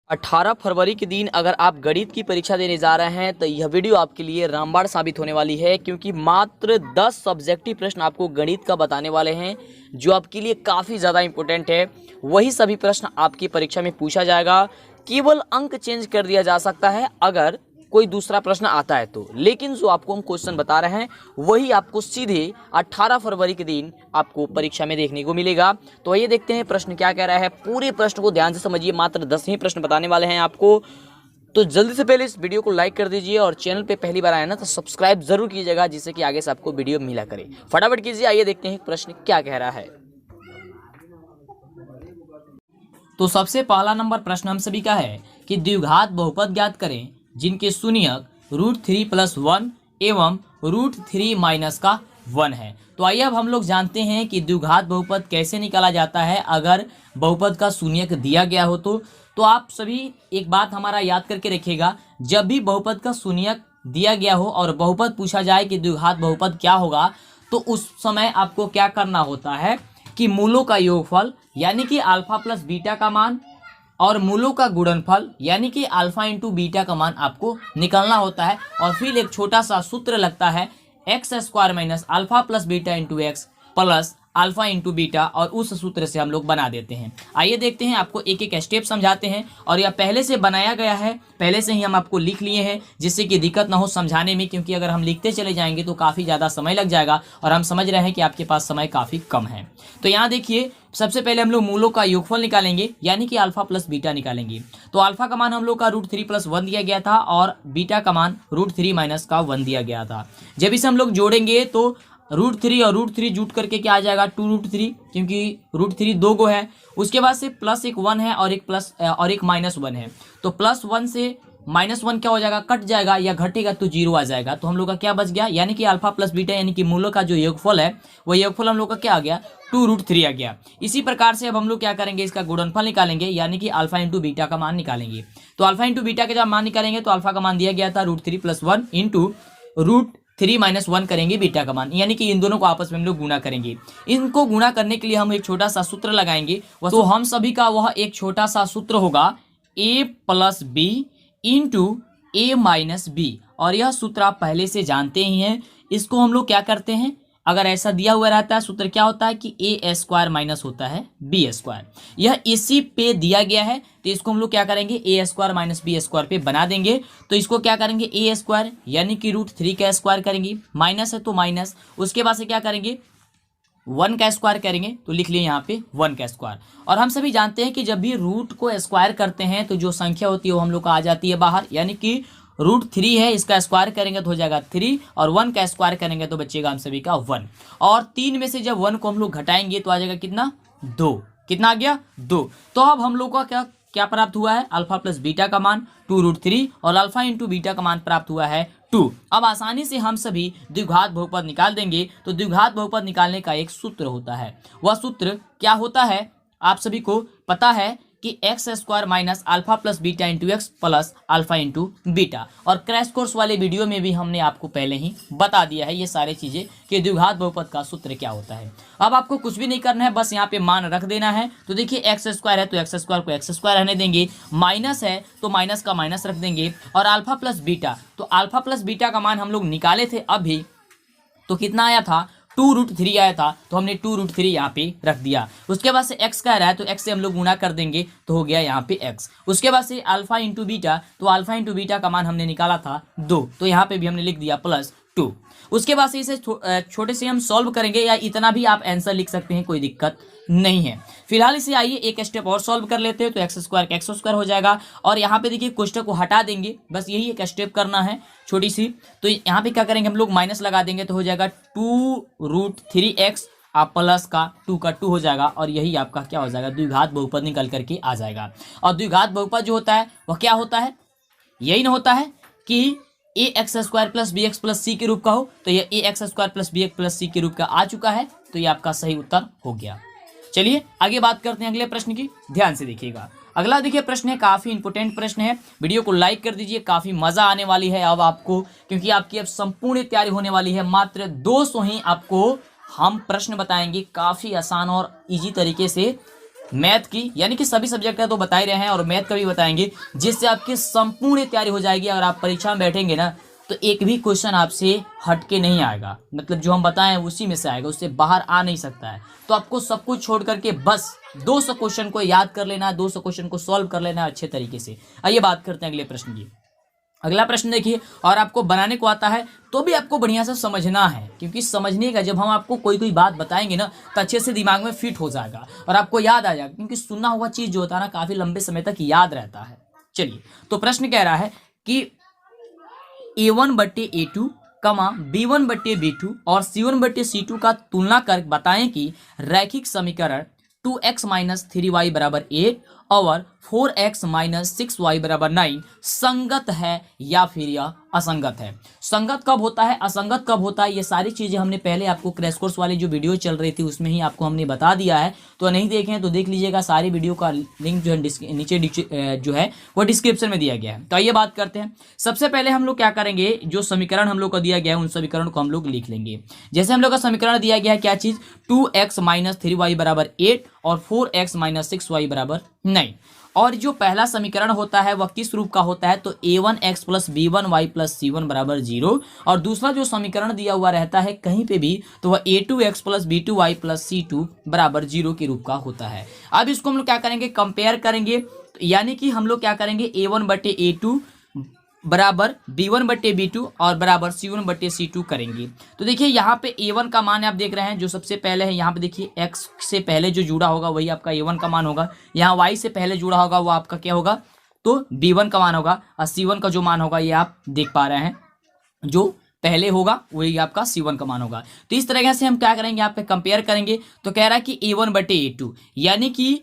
18 फरवरी के दिन अगर आप गणित की परीक्षा देने जा रहे हैं तो यह वीडियो आपके लिए रामबाण साबित होने वाली है, क्योंकि मात्र 10 सब्जेक्टिव प्रश्न आपको गणित का बताने वाले हैं जो आपके लिए काफ़ी ज़्यादा इंपॉर्टेंट है। वही सभी प्रश्न आपकी परीक्षा में पूछा जाएगा। केवल अंक चेंज कर दिया जा सकता है अगर कोई दूसरा प्रश्न आता है तो, लेकिन जो आपको हम क्वेश्चन बता रहे हैं वही आपको सीधे 18 फरवरी के दिन आपको परीक्षा में देखने को मिलेगा। तो आइए देखते हैं प्रश्न क्या कह रहा है। पूरे प्रश्न को ध्यान से समझिए, मात्र 10 ही प्रश्न बताने वाले हैं आपको। तो जल्दी से पहले इस वीडियो को लाइक कर दीजिए और चैनल पे पहली बार आए ना तो सब्सक्राइब जरूर कीजिएगा, जिससे कि आगे से आपको वीडियो मिला करे। फटाफट कीजिए। आइए देखते हैं प्रश्न क्या कह रहा है। तो सबसे पहला नंबर प्रश्न हम सभी का है कि द्विघात बहुपद ज्ञात करें जिनके शून्यक √3+1 एवं √3 - 1 है। तो आइए अब हम लोग जानते हैं कि द्विघात बहुपद कैसे निकाला जाता है अगर बहुपद का शून्यक दिया गया हो तो आप सभी एक बात हमारा याद करके रखिएगा, जब भी बहुपद का शून्यक दिया गया हो और बहुपद पूछा जाए कि द्विघात बहुपद क्या होगा, तो उस समय आपको क्या करना होता है कि मूलों का योगफल यानी कि अल्फा प्लस बीटा का मान और मूलों का गुणनफल यानी कि अल्फा इंटू बीटा का मान आपको निकालना होता है। और फिर एक छोटा सा सूत्र लगता है x² - alpha plus beta into x plus alpha into beta, और उस सूत्र से हम लोग बना देते हैं। आइए देखते हैं, आपको एक एक स्टेप समझाते हैं। और यह पहले से बनाया गया है, पहले से ही हम आपको लिख लिए हैं, जिससे कि दिक्कत ना हो समझाने में, क्योंकि अगर हम लिखते चले जाएंगे तो काफ़ी ज़्यादा समय लग जाएगा और हम समझ रहे हैं कि आपके पास समय काफ़ी कम है। तो यहाँ देखिए, सबसे पहले हम लोग मूलों का योगफल निकालेंगे यानी कि अल्फा प्लस बीटा निकालेंगे। तो अल्फा का मान हम लोग का √3+1 दिया गया था और बीटा का मान √3 - 1 दिया गया था। जब इसे हम लोग जोड़ेंगे तो √3 और √3 जुट करके क्या आ जाएगा 2√3, क्योंकि √3 दो गो है। उसके बाद से प्लस एक 1 है और एक -1 है। तो +1 से -1 क्या हो जाएगा, कट जाएगा या घटेगा तो 0 आ जाएगा। तो हम लोग का क्या बच गया, यानी कि अल्फा प्लस बीटा यानी कि मूलों का जो योगफल है वो योगफल हम लोग का क्या आ गया 2√3 आ गया। इसी प्रकार से अब हम लोग क्या करेंगे, इसका गुणनफल निकालेंगे यानी कि अल्फा इंटू बीटा का मान निकालेंगे। तो अल्फा इंटू बीटा का जब मान निकालेंगे तो अल्फा का मान दिया गया था √3+1 इंटू √3 - 1 करेंगे बीटा का मान, यानी कि इन दोनों को आपस में हम लोग गुणा करेंगे। इनको गुणा करने के लिए हम एक छोटा सा सूत्र लगाएंगे। तो हम सभी का वह एक छोटा सा सूत्र होगा a + b into a - b, और यह सूत्र आप पहले से जानते ही हैं। इसको हम लोग क्या करते हैं, अगर ऐसा दिया हुआ रहता है सूत्र क्या होता है कि a² माइनस होता है b²। यह इसी पे दिया गया है, तो इसको हम लोग क्या करेंगे a² - b² पे बना देंगे। तो इसको क्या करेंगे a² यानी कि √3 का स्क्वायर करेंगे, माइनस है तो माइनस, उसके बाद से क्या करेंगे 1 का स्क्वायर करेंगे, तो लिख लिए यहाँ पे 1 का स्क्वायर। और हम सभी जानते हैं कि जब भी रूट को स्क्वायर करते हैं तो जो संख्या होती है वो हम लोग का आ जाती है बाहर, यानी कि √3 है, इसका स्क्वायर करेंगे तो हो जाएगा 3, और 1 का स्क्वायर करेंगे तो बचेगा हम सभी का 1। और 3 में से जब 1 को हम लोग घटाएंगे तो आ जाएगा कितना 2, कितना आ गया 2। तो अब हम लोग का क्या प्राप्त हुआ है, अल्फा प्लस बीटा का मान 2√3 और अल्फा इंटू बीटा का मान प्राप्त हुआ है 2। अब आसानी से हम सभी द्विघात बहुपद निकाल देंगे। तो द्विघात बहुपद निकालने का एक सूत्र होता है, वह सूत्र क्या होता है आप सभी को पता है कि x² - alpha plus beta into x plus alpha into beta. और क्रैश कोर्स वाले वीडियो में भी हमने आपको पहले ही बता दिया है ये सारी चीज़ें कि द्विघात बहुपद का सूत्र क्या होता है। अब आपको कुछ भी नहीं करना है, बस यहाँ पे मान रख देना है। तो देखिए x² है तो x² को x² रहने देंगे, माइनस है तो माइनस का माइनस रख देंगे, और अल्फा प्लस बीटा, तो अल्फा प्लस बीटा का मान हम लोग निकाले थे अभी, तो कितना आया था 2√3 आया था, तो हमने 2√3 यहाँ पे रख दिया। उसके बाद से x का आ रहा है तो x से हम लोग गुणा कर देंगे तो हो गया यहाँ पे x। उसके बाद से अल्फा इंटू बीटा, तो अल्फा इंटू बीटा का मान हमने निकाला था 2, तो यहाँ पे भी हमने लिख दिया +2। उसके बाद से इसे छोटे से हम सॉल्व करेंगे, या इतना भी आप आंसर लिख सकते हैं, कोई दिक्कत नहीं है। फिलहाल इसे आइए एक स्टेप और सॉल्व कर लेते हैं। तो x² का x² हो जाएगा, और यहाँ पे देखिए कोष्टक को हटा देंगे, बस यही एक स्टेप करना है छोटी सी। तो यहाँ पे क्या करेंगे हम लोग माइनस लगा देंगे, तो हो जाएगा 2√3x आप प्लस का 2 का 2 हो जाएगा, और यही आपका क्या हो जाएगा द्विघात बहुपद निकल करके आ जाएगा। और द्विघात बहुपद जो होता है वह क्या होता है, यही ना होता है कि ax² + bx + c के रूप का हो, तो यह ax² + bx + c के रूप का आ चुका है, तो ये आपका सही उत्तर हो गया। चलिए आगे बात करते हैं अगले प्रश्न की, ध्यान से देखिएगा। अगला देखिए प्रश्न है, काफी इंपोर्टेंट प्रश्न है, वीडियो को लाइक कर दीजिए, काफी मजा आने वाली है अब आपको, क्योंकि आपकी अब संपूर्ण तैयारी होने वाली है। मात्र 200 ही आपको हम प्रश्न बताएंगे, काफी आसान और इजी तरीके से मैथ की, यानी कि सभी सब्जेक्ट का तो बता ही रहे हैं और मैथ का भी बताएंगे, जिससे आपकी संपूर्ण तैयारी हो जाएगी। अगर आप परीक्षा में बैठेंगे ना तो एक भी क्वेश्चन आपसे हट के नहीं आएगा, मतलब जो हम बताएं उसी में से आएगा, उससे बाहर आ नहीं सकता है। तो आपको सब कुछ छोड़ करके बस 200 क्वेश्चन को याद कर लेना है, 200 क्वेश्चन को सॉल्व कर लेना है अच्छे तरीके से। आइए बात करते हैं अगले प्रश्न की। अगला प्रश्न देखिए, और आपको बनाने को आता है तो भी आपको बढ़िया से समझना है, क्योंकि समझने का जब हम आपको कोई बात बताएंगे ना तो अच्छे से दिमाग में फिट हो जाएगा और आपको याद आ जाएगा, क्योंकि सुनना हुआ चीज जो होता है ना काफी लंबे समय तक याद रहता है। चलिए, तो प्रश्न कह रहा है कि A1/A2 B1/B2 और C1/C2 का तुलना कर बताएं कि रैखिक समीकरण 2x - 3y = 8 और 4x - 6y = 9 संगत है या फिर यह असंगत है। संगत कब होता है, असंगत कब होता है, ये सारी चीजें हमने पहले आपको क्रैश कोर्स वाली जो वीडियो चल रही थी उसमें ही आपको हमने बता दिया है। तो नहीं देखे हैं तो देख लीजिएगा, सारी वीडियो का लिंक जो है नीचे जो है वो डिस्क्रिप्शन में दिया गया है। तो आइए बात करते हैं। सबसे पहले हम लोग क्या करेंगे, जो समीकरण हम लोग को दिया गया है उन समीकरण को हम लोग लिख लेंगे। जैसे हम लोग का समीकरण दिया गया है क्या चीज, 2x - 3y = 8 और 4x - 6y = 9। और जो पहला समीकरण होता है वह किस रूप का होता है, तो a1x + b1y + c1 = 0। और दूसरा जो समीकरण दिया हुआ रहता है कहीं पे भी तो वह a2x + b2y + c2 = 0 के रूप का होता है। अब इसको हम लोग क्या करेंगे, कंपेयर करेंगे, यानी कि हम लोग क्या करेंगे, a1/a2 बराबर b1/b2 और बराबर c1/c2 करेंगे। तो देखिए यहाँ पे a1 का मान आप देख रहे हैं, जो सबसे पहले है यहाँ पे देखिए x से पहले जो जुड़ा होगा वही आपका a1 का मान होगा, यहाँ y से पहले जुड़ा होगा वो आपका क्या होगा, तो b1 का मान होगा, और c1 का जो मान होगा ये आप देख पा रहे हैं, जो पहले होगा वही आपका c1 का मान होगा। तो इस तरीके से हम क्या करेंगे, यहाँ पे कंपेयर करेंगे। तो कह रहा है कि a1/a2, यानी कि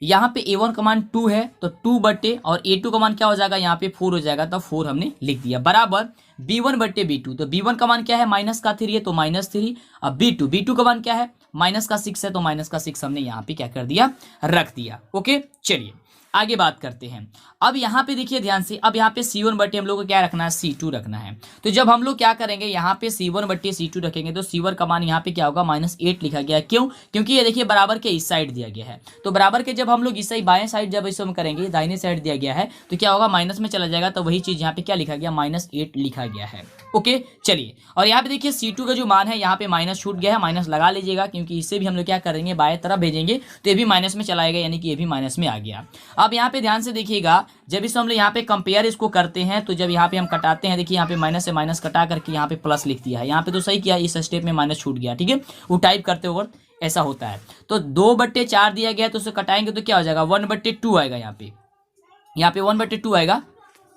यहाँ पे a1 का मान 2 है तो 2 और a2 का मान क्या हो जाएगा, यहाँ पे 4 हो जाएगा, तो 4 हमने लिख दिया, बराबर b1/b2। तो b1 का मान क्या है, -3 है तो -3। अब b2 का मान क्या है, -6 है तो -6 हमने यहाँ पे क्या कर दिया, रख दिया। ओके, चलिए आगे बात करते हैं। अब यहाँ पे देखिए ध्यान से, अब यहाँ पे c1/हम लोग को क्या रखना है, c2 रखना है। तो जब हम लोग क्या करेंगे, यहाँ पे c1/c2 रखेंगे तो c1 का मान यहाँ पे क्या होगा, -8 लिखा गया है। क्यों, क्योंकि ये देखिए बराबर के इस साइड दिया गया है, तो बराबर के जब हम लोग इस साइड बाएं साइड जब इसे हम करेंगे, दाहिने साइड दिया गया है तो क्या होगा, माइनस में चला जाएगा, तो वही चीज यहाँ पे क्या लिखा गया, -8 लिखा गया है। ओके, चलिए, और यहाँ पे देखिए c2 का जो मान है यहाँ पे माइनस छूट गया है, माइनस लगा लीजिएगा, क्योंकि इससे भी हम लोग क्या करेंगे, बाएं तरफ भेजेंगे तो ये भी माइनस में चला आएगा, यानी कि ये भी माइनस में आ गया। अब यहाँ पे ध्यान से देखिएगा, जब इस हम लोग यहाँ पे कंपेयर इसको करते हैं तो जब यहाँ पे हम कटाते हैं, देखिए यहाँ पे माइनस से माइनस कटा करके यहाँ पे प्लस लिख दिया है, यहाँ पे तो सही किया, इस स्टेप में माइनस छूट गया, ठीक है, वो टाइप करते वक्त ऐसा होता है। तो 2/4 दिया गया तो उसे कटाएंगे तो क्या हो जाएगा, 1/2 आएगा, यहाँ पे 1/2 आएगा,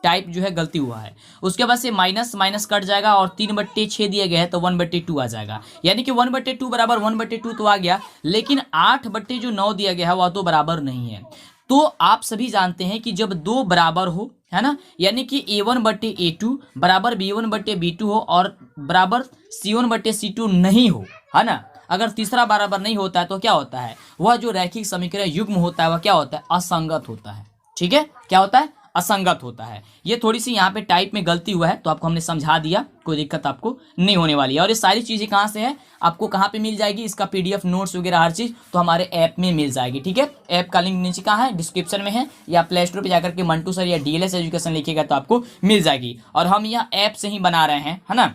टाइप जो है गलती हुआ है। उसके बाद से माइनस माइनस कट जाएगा और 3/6 दिया गया है तो 1/2 आ जाएगा, यानी कि 1/2 बराबर 1/2 तो आ गया, लेकिन 8/9 दिया गया है वह तो बराबर नहीं है। तो आप सभी जानते हैं कि जब दो बराबर हो, है ना, यानी कि a1/a2 बराबर b1/b2 हो और बराबर c1/c2 नहीं हो, है ना, अगर तीसरा बराबर नहीं होता है तो क्या होता है, वह जो रैखिक समीकरण युग्म होता है वह क्या होता है, असंगत होता है। ठीक है, क्या होता है, असंगत होता है। ये थोड़ी सी यहाँ पे टाइप में गलती हुआ है तो आपको हमने समझा दिया, कोई दिक्कत आपको नहीं होने वाली है। और ये सारी चीजें कहाँ से है, आपको कहाँ पे मिल जाएगी, इसका पीडीएफ नोट्स वगैरह हर चीज तो हमारे ऐप में मिल जाएगी। ठीक है, ऐप का लिंक नीचे कहाँ है, डिस्क्रिप्शन में है, या प्ले स्टोर पर जाकर के मंटू सर या डीएलएस एजुकेशन लिखिएगा तो आपको मिल जाएगी। और हम यह ऐप से ही बना रहे हैं, है ना,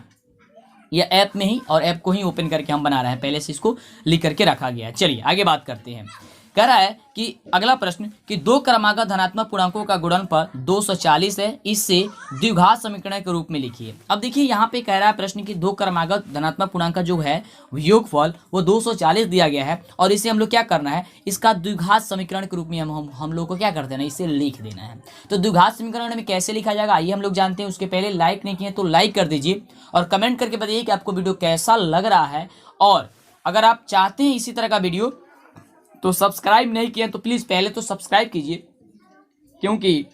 यह ऐप में ही, और ऐप को ही ओपन करके हम बना रहे हैं, पहले से इसको लिख करके रखा गया है। चलिए आगे बात करते हैं। कह रहा है कि अगला प्रश्न कि दो क्रमागत धनात्मक पूर्णांकों का गुणनफल 240 है, इससे द्विघात समीकरण के रूप में लिखिए। अब देखिए यहाँ पे कह रहा है प्रश्न कि दो क्रमागत धनात्मक पूर्णांक का जो है योगफल वो 240 दिया गया है, और इसे हम लोग क्या करना है, इसका द्विघात समीकरण के रूप में हम लोग को क्या कर देना है, इसे लिख देना है। तो द्विघात समीकरण में कैसे लिखा जाएगा आइए हम लोग जानते हैं। उसके पहले लाइक नहीं किए तो लाइक कर दीजिए और कमेंट करके बताइए कि आपको वीडियो कैसा लग रहा है, और अगर आप चाहते हैं इसी तरह का वीडियो तो सब्सक्राइब नहीं किए तो प्लीज़ पहले तो सब्सक्राइब कीजिए, क्योंकि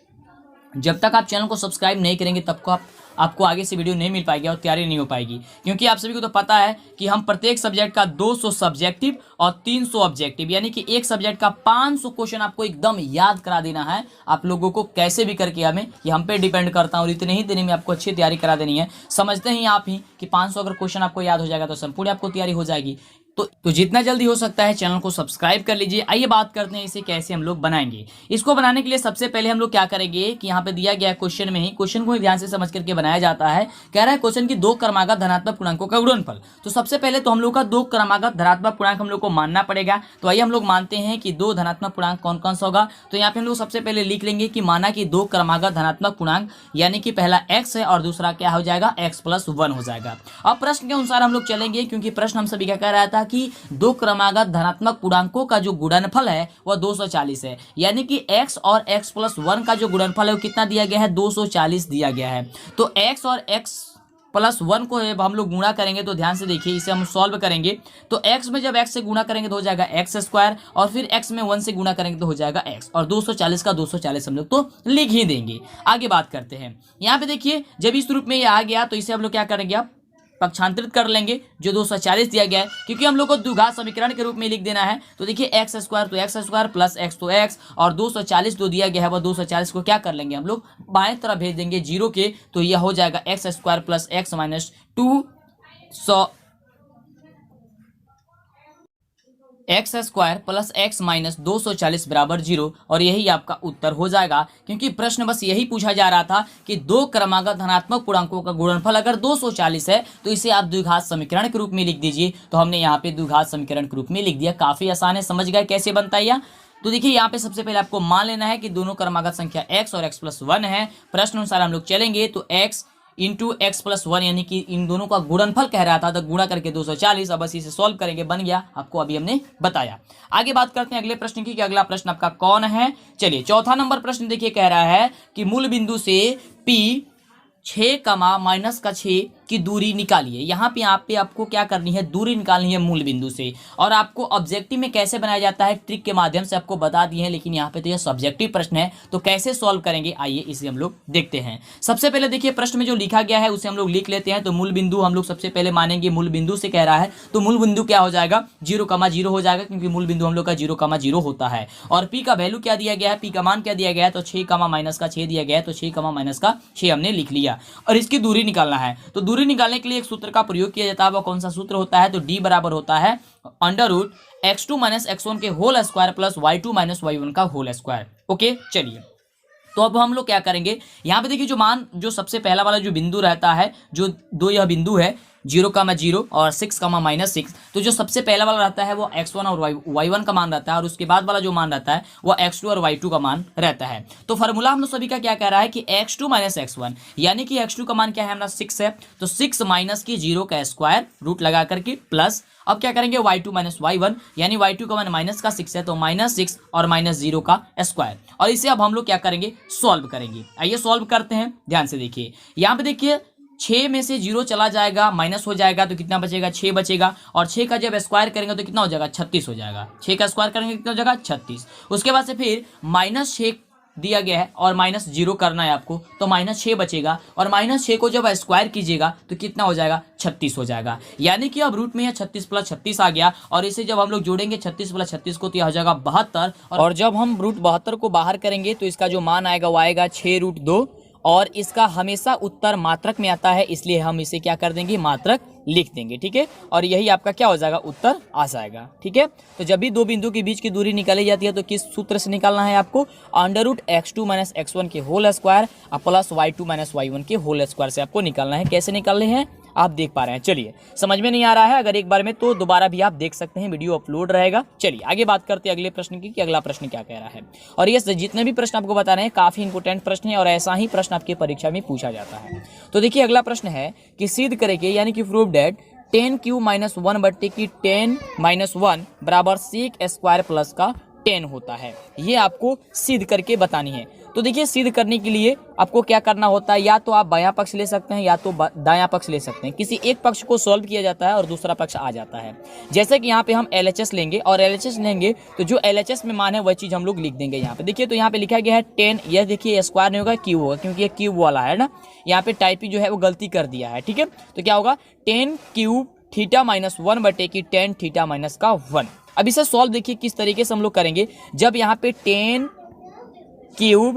जब तक आप चैनल को सब्सक्राइब नहीं करेंगे तब को आपको आगे से वीडियो नहीं मिल पाएगी और तैयारी नहीं हो पाएगी। क्योंकि आप सभी को तो पता है कि हम प्रत्येक सब्जेक्ट का 200 सब्जेक्टिव और 300 ऑब्जेक्टिव, यानी कि एक सब्जेक्ट का 500 क्वेश्चन आपको एकदम याद करा देना है। आप लोगों को कैसे भी करके हमें, ये हम पे डिपेंड करता है, और इतने ही दिन में आपको अच्छी तैयारी करा देनी है। समझते हैं आप ही कि 500 अगर क्वेश्चन आपको याद हो जाएगा तो संपूर्ण आपको तैयारी हो जाएगी। तो जितना जल्दी हो सकता है चैनल को सब्सक्राइब कर लीजिए। आइए बात करते हैं इसे कैसे हम लोग बनाएंगे। इसको बनाने के लिए सबसे पहले हम लोग क्या करेंगे कि यहाँ पे दिया गया क्वेश्चन में ही, क्वेश्चन को ध्यान से समझ करके बनाया जाता है। कह रहा है क्वेश्चन की दो क्रमागत धनात्मक पूर्णांकों का गुणनफल। तो सबसे पहले तो हम लोग का दो क्रमागत धनात्मक पूर्णांक हम लोग को मानना पड़ेगा। तो आइए हम लोग मानते हैं कि दो धनात्मक पूर्णांक कौन कौन सा होगा। तो यहाँ पे हम लोग सबसे पहले लिख लेंगे कि माना कि दो क्रमागत धनात्मक पूर्णांक यानी कि पहला x है और दूसरा क्या हो जाएगा x+1 हो जाएगा। अब प्रश्न के अनुसार हम लोग चलेंगे, क्योंकि प्रश्न हम सभी का कह रहा था कि दो क्रमागत धनात्मक पूर्णांकों का जो गुणनफल है वह 240 है, यानी कि x और x+1 का जो गुणनफल है वो कितना दिया गया है, 240 दिया गया है। तो x और x+1 को हम लोग गुणा करेंगे तो ध्यान से देखिए, इसे हम सॉल्व करेंगे तो x में जब x से गुणा करेंगे तो हो जाएगा x² और फिर x में 1 से गुणा करेंगे तो हो जाएगा x, और 240 का 240 हम लोग तो लिख ही देंगे। आगे बात करते हैं। यहाँ पे देखिए जब इस रूप में ये आ गया तो इसे हम लोग क्या करेंगे, अब पक्षांतरित कर लेंगे जो 240 दिया गया है, क्योंकि हम लोग को द्विघात समीकरण के रूप में लिख देना है। तो देखिए x² तो x² प्लस x तो x, और 240 जो दिया गया है वह 240 को क्या कर लेंगे हम लोग बाएं तरफ भेज देंगे 0 के, तो यह हो जाएगा x² plus x minus 200 plus x minus 240 बराबर 0, और यही आपका उत्तर हो जाएगा। क्योंकि प्रश्न बस यही पूछा जा रहा था कि दो क्रमागत धनात्मक पूर्णांकों का गुणनफल अगर 240 है तो इसे आप द्विघात समीकरण के रूप में लिख दीजिए। तो हमने यहाँ पे द्विघात समीकरण के रूप में लिख दिया। काफी आसान है, समझ गए कैसे बनता है यह। तो देखिए यहाँ पे सबसे पहले आपको मान लेना है कि दोनों क्रमागत संख्या x और x+1 है। प्रश्न अनुसार हम लोग चलेंगे तो x इंटू x+1 यानी कि इन दोनों का गुणनफल कह रहा था, तो गुणा करके 240। अब बस इसे सॉल्व करेंगे, बन गया, आपको अभी हमने बताया। आगे बात करते हैं अगले प्रश्न की कि अगला प्रश्न आपका कौन है। चलिए चौथा नंबर प्रश्न देखिए, कह रहा है कि मूल बिंदु से P 6, -6 की दूरी निकालिए। यहाँ पे आपको क्या करनी है, दूरी निकालनी है मूल बिंदु से। और आपको ऑब्जेक्टिव में कैसे बनाया जाता है ट्रिक के माध्यम से आपको बता दिए हैं, लेकिन यहाँ पे तो यह सब्जेक्टिव प्रश्न है, तो कैसे सॉल्व करेंगे आइए इसे हम लोग देखते हैं। सबसे पहले देखिए प्रश्न में जो लिखा गया है उसे हम लोग लिख लेते हैं। तो मूल बिंदु हम लोग सबसे पहले मानेंगे, मूल बिंदु से कह रहा है तो मूल बिंदु क्या हो जाएगा, 0,0 हो जाएगा, क्योंकि मूल बिंदु हम लोग का 0,0 होता है। और P का वैल्यू क्या दिया गया है, P का मान क्या दिया गया है, तो 6, दिया गया है, तो 6, हमने लिख लिया। और इसकी दूरी निकालना है, तो दूरी निकालने के लिए एक सूत्र का प्रयोग किया जाता है। वह कौन सा सूत्र होता है, तो D बराबर होता है √x2 - x1 के whole square plus y2 - y1 का होल स्क्वायर। ओके चलिए, तो अब हम लोग क्या करेंगे, यहाँ पे देखिए जो मान, जो सबसे पहला वाला जो बिंदु रहता है, जो दो यह बिंदु है 0,0 और 6, तो जो सबसे पहला वाला रहता है वो x1 और y1 का मान रहता है, और उसके बाद वाला जो मान रहता है वो x2 और y2 का मान रहता है। तो फार्मूला हम लोग सभी का क्या कह रहा है कि x2 - x1, यानी कि x2 का मान क्या है हमारा 6 है, तो 6 माइनस की 0 का स्क्वायर रूट लगा करके प्लस, अब क्या करेंगे y2 - y1, यानी y2 का मान माइनस का 6 है, तो -6 और -0 का स्क्वायर। और इसे अब हम लोग क्या करेंगे, सॉल्व करेंगे। आइए सॉल्व करते हैं, ध्यान से देखिए। यहाँ पे देखिए 6 में से 0 चला जाएगा, माइनस हो जाएगा, तो कितना बचेगा, 6 बचेगा। और 6 का जब स्क्वायर करेंगे तो कितना हो जाएगा, 36 हो जाएगा। 6 का स्क्वायर करेंगे कितना हो जाएगा, 36। उसके बाद से फिर -6 दिया गया है और -0 करना है आपको, तो -6 बचेगा, और -6 को जब स्क्वायर कीजिएगा तो कितना हो जाएगा, 36 हो जाएगा। यानी कि अब रूट में यह 36 + 36 आ गया, और इसे जब हम लोग जोड़ेंगे 36 + 36 को तो यह हो जाएगा 72, और जब हम √72 को बाहर करेंगे तो इसका जो मान आएगा वो आएगा 6√2, और इसका हमेशा उत्तर मात्रक में आता है, इसलिए हम इसे क्या कर देंगे, मात्रक लिख देंगे। ठीक है, और यही आपका क्या हो जाएगा, उत्तर आ जाएगा। ठीक है, तो जब भी दो बिंदु के बीच की दूरी निकाली जाती है तो किस सूत्र से निकालना है आपको, √x2 - x1 के whole square plus y2 - y1 के होल स्क्वायर से आपको निकालना है। कैसे निकालने हैं आप देख पा रहे हैं। चलिए, समझ में नहीं आ रहा है अगर एक बार में तो दोबारा भी आप देख सकते हैं, वीडियो अपलोड रहेगा। चलिए आगे बात करते हैं अगले प्रश्न की कि अगला प्रश्न क्या कह रहा है। और ये जितने भी प्रश्न आपको बता रहे हैं काफी इंपोर्टेंट प्रश्न है, और ऐसा ही प्रश्न आपकी परीक्षा में पूछा जाता है। तो देखिए अगला प्रश्न है कि सिद्ध करेंगे, यानी कि प्रूव दैट 10³ - 1 बट्टे की 10 - 1 बराबर sec स्क्वायर प्लस का 10 होता है। ये आपको सिद्ध करके बतानी है। तो देखिए सिद्ध करने के लिए आपको क्या करना होता है, या तो आप बायां पक्ष ले सकते हैं या तो दायां पक्ष ले सकते हैं। किसी एक पक्ष को सॉल्व किया जाता है और दूसरा पक्ष आ जाता है। जैसे कि यहाँ पे हम LHS लेंगे, और LHS लेंगे तो जो LHS में मान है वह चीज़ हम लोग लिख देंगे यहाँ पे। देखिए तो यहाँ पे लिखा गया है 10, यह देखिए स्क्वायर नहीं होगा, क्यूब होगा, क्योंकि ये क्यूब वाला है ना, यहाँ पे टाइपिंग जो है वो गलती कर दिया है। ठीक है, तो क्या होगा 10³ थीटा - 1 बटे की 10 थीटा - का 1। अब इसे सॉल्व देखिए किस तरीके से हम लोग करेंगे। जब यहाँ पे 10³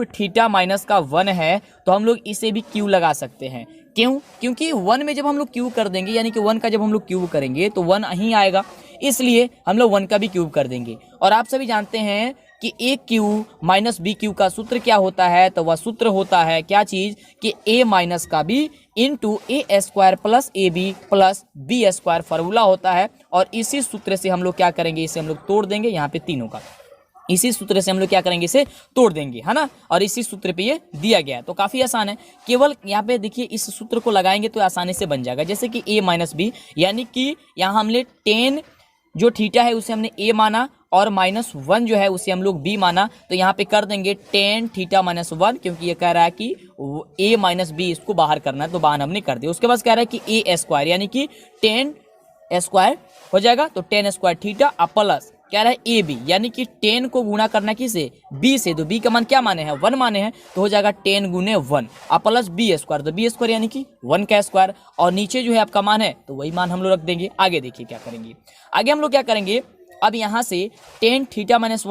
थीटा - का 1 है तो हम लोग इसे भी क्यू लगा सकते हैं। क्यों? क्योंकि 1 में जब हम लोग क्यू कर देंगे, यानी कि 1 का जब हम लोग क्यू करेंगे तो 1 ही आएगा। इसलिए हम लोग 1 का भी क्यूब कर देंगे। और आप सभी जानते हैं कि ए क्यू माइनस बी क्यू का सूत्र क्या होता है, तो वह सूत्र होता है क्या चीज कि ए माइनस का b into a square plus a b plus b square formula होता है। और इसी सूत्र से हम लोग क्या करेंगे, इसे हम लोग तोड़ देंगे यहाँ पे तीनों का, इसी सूत्र से हम लोग क्या करेंगे, इसे तोड़ देंगे, है ना। और इसी सूत्र पे ये दिया गया है, तो काफी आसान है। केवल यहाँ पे देखिए इस सूत्र को लगाएंगे तो आसानी से बन जाएगा। जैसे कि a माइनस बी, यानी कि यहाँ हमने टेन जो थीटा है उसे हमने a माना और -1 जो है उसे हम लोग b माना, तो यहाँ पे कर देंगे टेन थीटा -1, क्योंकि ये कह रहा है कि a माइनस बी इसको बाहर करना है, तो बाहर हमने कर दिया। उसके बाद कह रहा है कि a स्क्वायर यानी कि टेन स्क्वायर हो जाएगा, तो टेन स्क्वायर थीटा प्लस कह रहा है ए बी, यानी कि 10 को गुणा करना किसे, बी से, तो बी का मान क्या माने हैं, 1 माने हैं, तो हो जाएगा 10 गुने 1 प्लस बी स्क्वायर, तो बी स्क्वायर यानी कि 1 का स्क्वायर, और नीचे जो है आपका मान है तो वही मान हम लोग रख देंगे। आगे देखिए क्या करेंगे, आगे हम लोग क्या करेंगे, अब यहाँ से टेन थीटा माइनस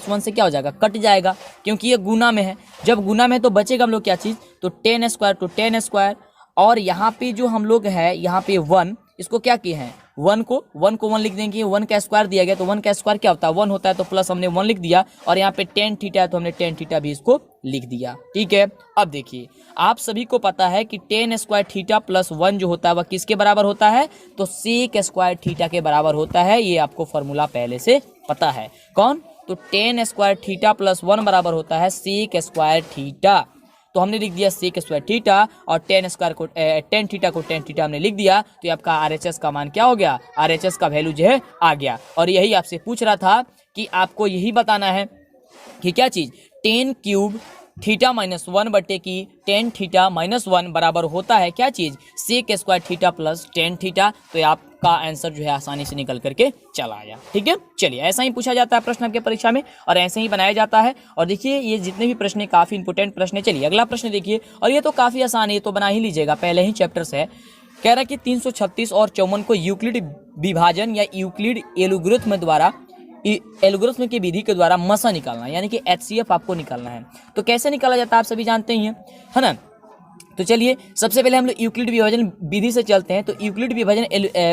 वन से क्या हो जाएगा, कट जाएगा, क्योंकि ये गुना में है। जब गुना में है तो बचेगा हम लोग क्या चीज़, तो टेन स्क्वायर तो टेन स्क्वायर, और यहाँ पे जो हम लोग है यहाँ पे 1, इसको क्या किए हैं, 1 को 1 लिख देंगे, 1 का स्क्वायर दिया गया तो 1 का स्क्वायर क्या होता है, 1 होता है, तो प्लस हमने 1 लिख दिया, और यहाँ पे टेन थीटा है तो हमने टेन थीटा भी इसको लिख दिया। ठीक है, अब देखिए आप सभी को पता है कि टेन स्क्वायर थीटा प्लस 1 जो होता है वह किसके बराबर होता है, तो सेक स्क्वायर थीटा के बराबर होता है। ये आपको फॉर्मूला पहले से पता है, कौन, तो टेन स्क्वायर थीटा प्लस 1 बराबर होता है सेक स्क्वायर थीटा, तो हमने लिख दिया सेक स्क्वायर थीटा, और टेन थीटा को टेन थीटा हमने लिख दिया, तो ये आपका आरएचएस का मान क्या हो गया, आरएचएस का वैल्यू जो है आ गया। और यही आपसे पूछ रहा था कि आपको यही बताना है कि क्या चीज, टेन क्यूब थीटा -1 बटे की टेन थीटा -1 बराबर होता है क्या चीज, sec square theta plus tan theta, तो आपका आंसर जो है आसानी से निकल करके चला आया। ठीक है, चलिए ऐसा ही पूछा जाता है प्रश्न आपके परीक्षा में, और ऐसे ही बनाया जाता है। और देखिए ये जितने भी प्रश्न है काफी इंपोर्टेंट प्रश्न है। चलिए अगला प्रश्न देखिए, और ये तो काफी आसान है, ये तो बना ही लीजिएगा, पहले ही चैप्टर से है। कह रहा है कि 336 और 54 को यूक्लिड विभाजन या यूक्लिड एल्गोरिथम द्वारा, एल्गोरिथम की विधि के द्वारा मसा निकालना, यानी कि HCF आपको निकालना है। तो कैसे निकाला जाता है आप सभी जानते ही हैं, है ना। तो चलिए सबसे पहले हम लोग यूक्लिड विभाजन विधि से चलते हैं। तो यूक्लिड विभाजन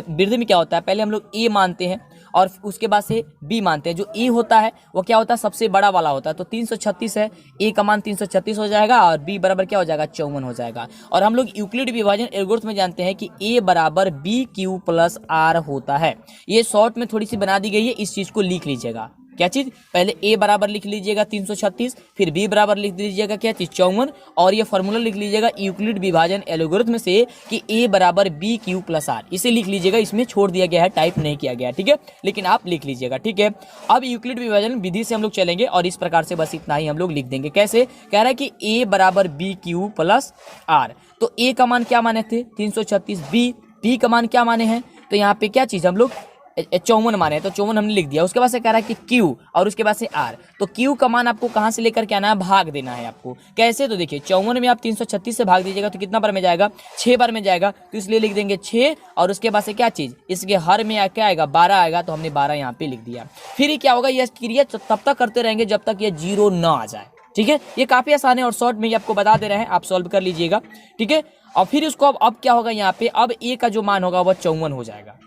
विधि में क्या होता है, पहले हम लोग ए मानते हैं और उसके बाद से बी मानते हैं। जो ए होता है वो क्या होता है, सबसे बड़ा वाला होता है, तो 336 है, ए का मान 336 हो जाएगा, और बी बराबर क्या हो जाएगा, 54 हो जाएगा। और हम लोग यूक्लिड विभाजन एल्गोरिथम में जानते हैं कि ए बराबर बी क्यू प्लस आर होता है। ये शॉर्ट में थोड़ी सी बना दी गई है, इस चीज को लिख लीजिएगा। क्या चीज, पहले ए बराबर लिख लीजिएगा 336, फिर बी बराबर लिख दीजिएगा क्या चीज, 54, और ये फॉर्मूला लिख लीजिएगा यूक्लिड विभाजन एल्गोरिथम से कि ए बराबर बी क्यू प्लस आर, इसे लिख लीजिएगा। इसमें छोड़ दिया गया है, टाइप नहीं किया गया है, ठीक है, लेकिन आप लिख लीजिएगा। ठीक है, अब यूक्लिड विभाजन विधि से हम लोग चलेंगे, और इस प्रकार से बस इतना ही हम लोग लिख देंगे। कैसे, कह रहा है कि ए बराबर बी क्यू प्लस आर, तो ए का मान क्या माने थे 336, बी का मान क्या माने हैं, तो यहाँ पे क्या चीज हम लोग 54 माने, तो 54 हमने लिख दिया। उसके बाद से कह रहा है कि Q, और उसके बाद से R, तो Q का मान आपको कहां से लेकर के आना है, भाग देना है आपको। कैसे, तो देखिए 54 में आप 336 से भाग दीजिएगा तो कितना बार में जाएगा, 6 बार में जाएगा, तो इसलिए लिख देंगे 6, और उसके बाद से क्या चीज, इसके हर में क्या आएगा, 12 आएगा, तो हमने 12 यहाँ पे लिख दिया। फिर ये क्या होगा, यह क्रिया तब तक करते रहेंगे जब तक ये 0 ना आ जाए। ठीक है, ये काफी आसान है और शॉर्ट में ये आपको बता दे रहे हैं, आप सॉल्व कर लीजिएगा। ठीक है, और फिर उसको अब क्या होगा, यहाँ पे अब ए का जो मान होगा वह 54 हो जाएगा।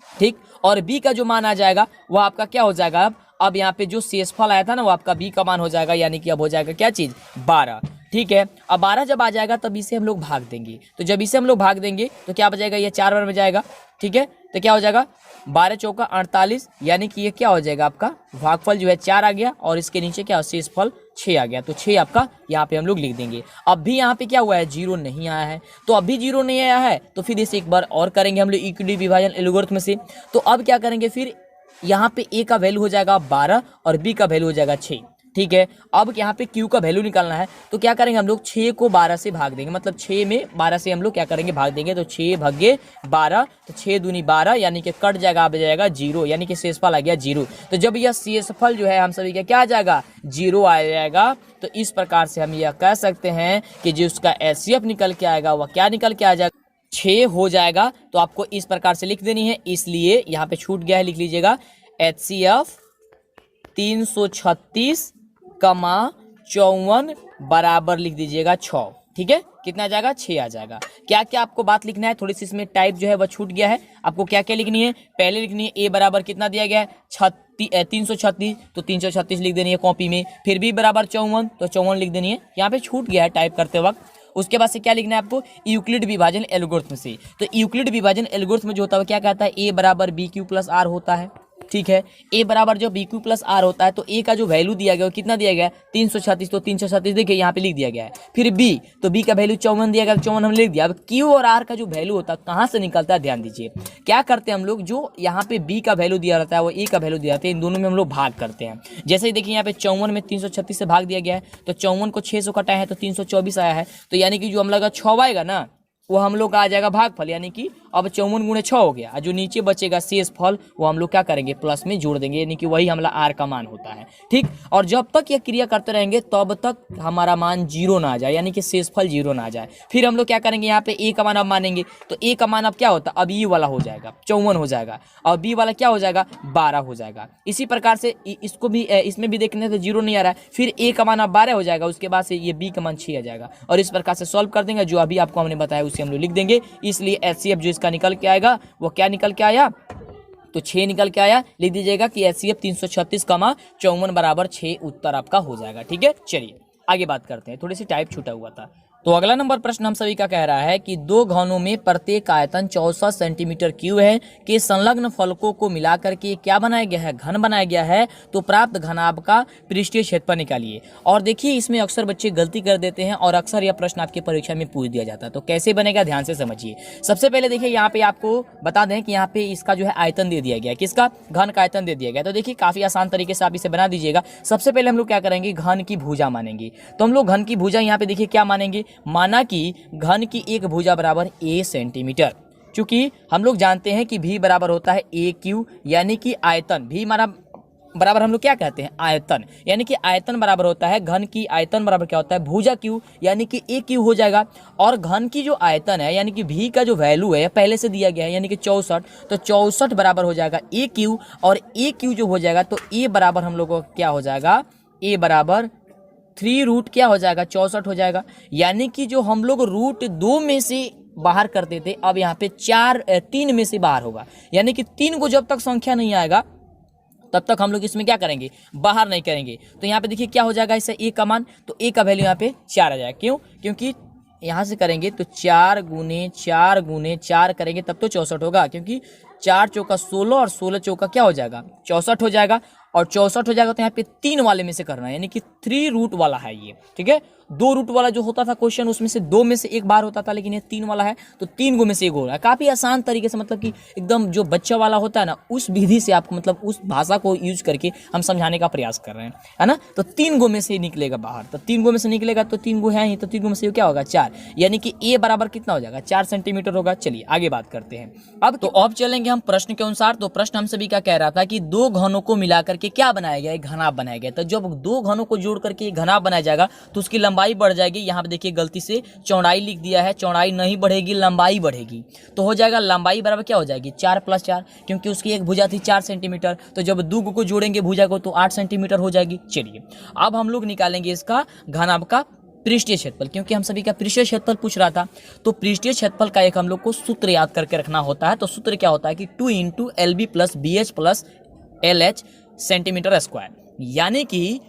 ठीक, और बी का जो मान आ जाएगा वो आपका क्या हो जाएगा, अब यहाँ पे जो शेषफल आया था ना वो आपका बी का मान हो जाएगा, यानी कि अब हो जाएगा क्या चीज, 12। ठीक है, अब 12 जब आ जाएगा तब इसे हम लोग भाग देंगे, तो जब इसे हम लोग भाग देंगे तो क्या बचेगा, ये 4 बार में जाएगा। ठीक है, तो क्या हो जाएगा, 12 चौका 48, यानी कि ये क्या हो जाएगा, आपका भागफल जो है 4 आ गया, और इसके नीचे क्या शेषफल 6 आ गया, तो 6 आपका यहाँ पे हम लोग लिख देंगे। अब भी यहाँ पे क्या हुआ है, 0 नहीं आया है, तो अभी 0 नहीं आया है, तो फिर इसे एक बार और करेंगे हम लोग यूक्लिड विभाजन एल्गोरिथम से। तो अब क्या करेंगे, फिर यहाँ पे ए का वैल्यू हो जाएगा 12 और बी का वैल्यू हो जाएगा 6। ठीक है, अब यहाँ पे Q का वैल्यू निकालना है, तो क्या करेंगे हम लोग 6 को 12 से भाग देंगे, मतलब 6 में 12 से हम लोग क्या करेंगे, भाग देंगे, तो 6 भागे 12, तो 6 दूनी 12, यानी कि कट जाएगा, आ जाएगा 0, यानी कि शेषफल आ गया 0। तो जब यह शेषफल जो है हम सभी का क्या आ जाएगा, 0 आ जाएगा, तो इस प्रकार से हम यह कह सकते हैं कि जो उसका HCF निकल के आएगा वह क्या निकल के आ जाएगा, 6 हो जाएगा। तो आपको इस प्रकार से लिख देनी है, इसलिए यहाँ पे छूट गया है, लिख लीजिएगा HCF 336, 54 बराबर लिख दीजिएगा 6। ठीक है, कितना आ जाएगा 6 आ जाएगा। क्या क्या आपको बात लिखना है, थोड़ी सी इसमें टाइप जो है वह छूट गया है। आपको क्या क्या लिखनी है, पहले लिखनी है a बराबर कितना दिया गया है 336, तो 336 लिख देनी है कॉपी में। फिर b बराबर 54, तो 54 लिख देनी है, यहाँ पे छूट गया है टाइप करते वक्त। उसके बाद से क्या लिखना है आपको, यूक्लिड विभाजन एल्गोरिथम से। तो यूक्लिड विभाजन एल्गोरिथम जो होता है क्या कहता है, a बराबर बी क्यू प्लस आर होता है। ठीक है, a बराबर जो बी क्यू प्लस आर होता है, तो a का जो वैल्यू दिया गया है कितना दिया गया है 336, तो 336 देखिए यहाँ पे लिख दिया गया है। फिर b, तो b का वैल्यू 54 दिया गया, 54 हमने लिख दिया। अब q और r का जो वैल्यू होता है कहाँ से निकलता है, ध्यान दीजिए। क्या करते हैं हम लोग, जो यहाँ पे b का वैल्यू दिया रहता है वो a का वैल्यू दिया रहता है, इन दोनों में हम लोग भाग करते हैं। जैसे ही देखिए यहाँ पे 54 में 336 से भाग दिया गया है, तो 54 को 6 से कटा है तो 324 आया है। तो यानी कि जो हम लोग का 6 आएगा ना, वो हम लोग का आ जाएगा भागफल, यानी कि अब 54 गुणे 6 हो गया। जो नीचे बचेगा शेष फल वो हम लोग क्या करेंगे, प्लस में जोड़ देंगे, यानी कि वही हमारा आर का मान होता है। ठीक, और जब तक ये क्रिया करते रहेंगे तब तक हमारा मान 0 ना आ जाए, यानी कि शेष फल 0 ना आ जाए। फिर हम लोग क्या करेंगे, यहाँ पे ए का मान अब मानेंगे, तो ए का मान अब क्या होता है, अब ई वाला हो जाएगा 54 हो जाएगा, और बी वाला क्या हो जाएगा 12 हो जाएगा। इसी प्रकार से इसको भी इसमें भी देखने तो 0 नहीं आ रहा है, फिर ए का मान अब 12 हो जाएगा, उसके बाद से ये बी का मान 6 आ जाएगा। और इस प्रकार से सॉल्व कर देंगे, जो अभी आपको हमने बताया उसे हम लोग लिख देंगे। इसलिए HCF जो इसका निकल के आएगा वो क्या निकल के आया, तो 6 निकल के आया। लिख दीजिएगा कि HCF 336, 54 बराबर 6 उत्तर आपका हो जाएगा। ठीक है, चलिए आगे बात करते हैं, थोड़ी सी टाइप छूटा हुआ था। तो अगला नंबर प्रश्न हम सभी का कह रहा है कि दो घनों में प्रत्येक आयतन 64 सेंटीमीटर क्यूब है कि संलग्न फलकों को मिलाकर के क्या बनाया गया है, घन बनाया गया है। तो प्राप्त घनाभ का पृष्ठीय क्षेत्रफल निकालिए। और देखिए इसमें अक्सर बच्चे गलती कर देते हैं और अक्सर यह प्रश्न आपके परीक्षा में पूछ दिया जाता है। तो कैसे बनेगा, ध्यान से समझिए। सबसे पहले देखिए यहाँ पे आपको बता दें कि यहाँ पे इसका जो है आयतन दे दिया गया है, किसका, घन का आयतन दे दिया गया। तो देखिए काफी आसान तरीके से आप इसे बना दीजिएगा। सबसे पहले हम लोग क्या करेंगे, घन की भुजा मानेंगे। तो हम लोग घन की भुजा यहाँ पे देखिए क्या मानेंगे, माना कि घन की एक भुजा बराबर a सेंटीमीटर। चूंकि हम लोग जानते हैं कि v बराबर होता है a क्यू, यानी कि आयतन, v हमारा बराबर हम लोग क्या कहते हैं, आयतन, यानी कि आयतन बराबर होता है घन की आयतन बराबर क्या होता है, भुजा क्यू, यानी कि a क्यू हो जाएगा। और घन की जो आयतन है यानी कि v का जो वैल्यू है पहले से दिया गया है, यानी कि 64, तो 64 बराबर हो जाएगा a क्यू। और a क्यू जो हो जाएगा तो a बराबर हम लोग को क्या हो जाएगा, a बराबर 3 रूट क्या हो जाएगा 64 हो जाएगा। यानी कि जो हम लोग रूट 2 में से बाहर करते थे, अब यहाँ पे 3 में से बाहर होगा। यानी कि 3 को जब तक संख्या नहीं आएगा तब तक हम लोग इसमें क्या करेंगे, बाहर नहीं करेंगे। तो यहाँ पे देखिए क्या हो जाएगा, इससे a का मान, तो a का वैल्यू यहाँ पे 4 आ जाएगा। क्यों, क्योंकि यहाँ से करेंगे तो 4 गुने 4 गुने 4 करेंगे तब तो 64 होगा, क्योंकि 4 चौका 16 और 16 चौका क्या हो जाएगा 64 हो जाएगा। और 64 हो जाएगा तो यहाँ पे 3 वाले में से करना है, यानी कि 3 रूट वाला है ये। ठीक है, 2 रूट वाला जो होता था क्वेश्चन उसमें से 2 में से एक बार होता था, लेकिन ये 3 वाला है तो 3 गो में से एक हो रहा है। काफी आसान तरीके से, मतलब कि एकदम जो बच्चा वाला होता है ना उस विधि से आपको, मतलब उस भाषा को यूज करके हम समझाने का प्रयास कर रहे हैं, है ना। तो 3 गो में से निकलेगा बाहर, तो 3 गो में से निकलेगा तो 3 गो है ही, तो 3 गो में से क्या होगा 4, यानी कि a बराबर कितना हो जाएगा 4 सेंटीमीटर होगा। चलिए आगे बात करते हैं। अब चलेंगे हम प्रश्न के अनुसार। तो प्रश्न हम सभी का कह रहा था कि दो घनों को मिलाकर के क्या बनाया गया, घनाभ बनाया गया। तो जब दो घनों को जोड़ करके घनाभ बनाया जाएगा तो उसकी लंबाई बढ़ जाएगी। यहाँ पे देखिए गलती से चौड़ाई लिख दिया है, चौड़ाई नहीं बढ़ेगी लंबाई बढ़ेगी। तो हो जाएगा लंबाई बराबर क्या हो जाएगी 4 + 4, क्योंकि उसकी एक भुजा थी 4 सेंटीमीटर, तो जब दो को जोड़ेंगे भुजा को तो 8 सेंटीमीटर हो जाएगी। चलिए अब हम लोग निकालेंगे इसका घनाभ का पृष्ठीय क्षेत्रफल, क्योंकि हम सभी का पृष्ठीय क्षेत्रफल पूछ रहा था। तो पृष्ठीय क्षेत्रफल का एक हम लोग को सूत्र याद करके रखना होता है। तो सूत्र क्या होता है कि 2 × LB + BH + LH centimetre square, यानी कि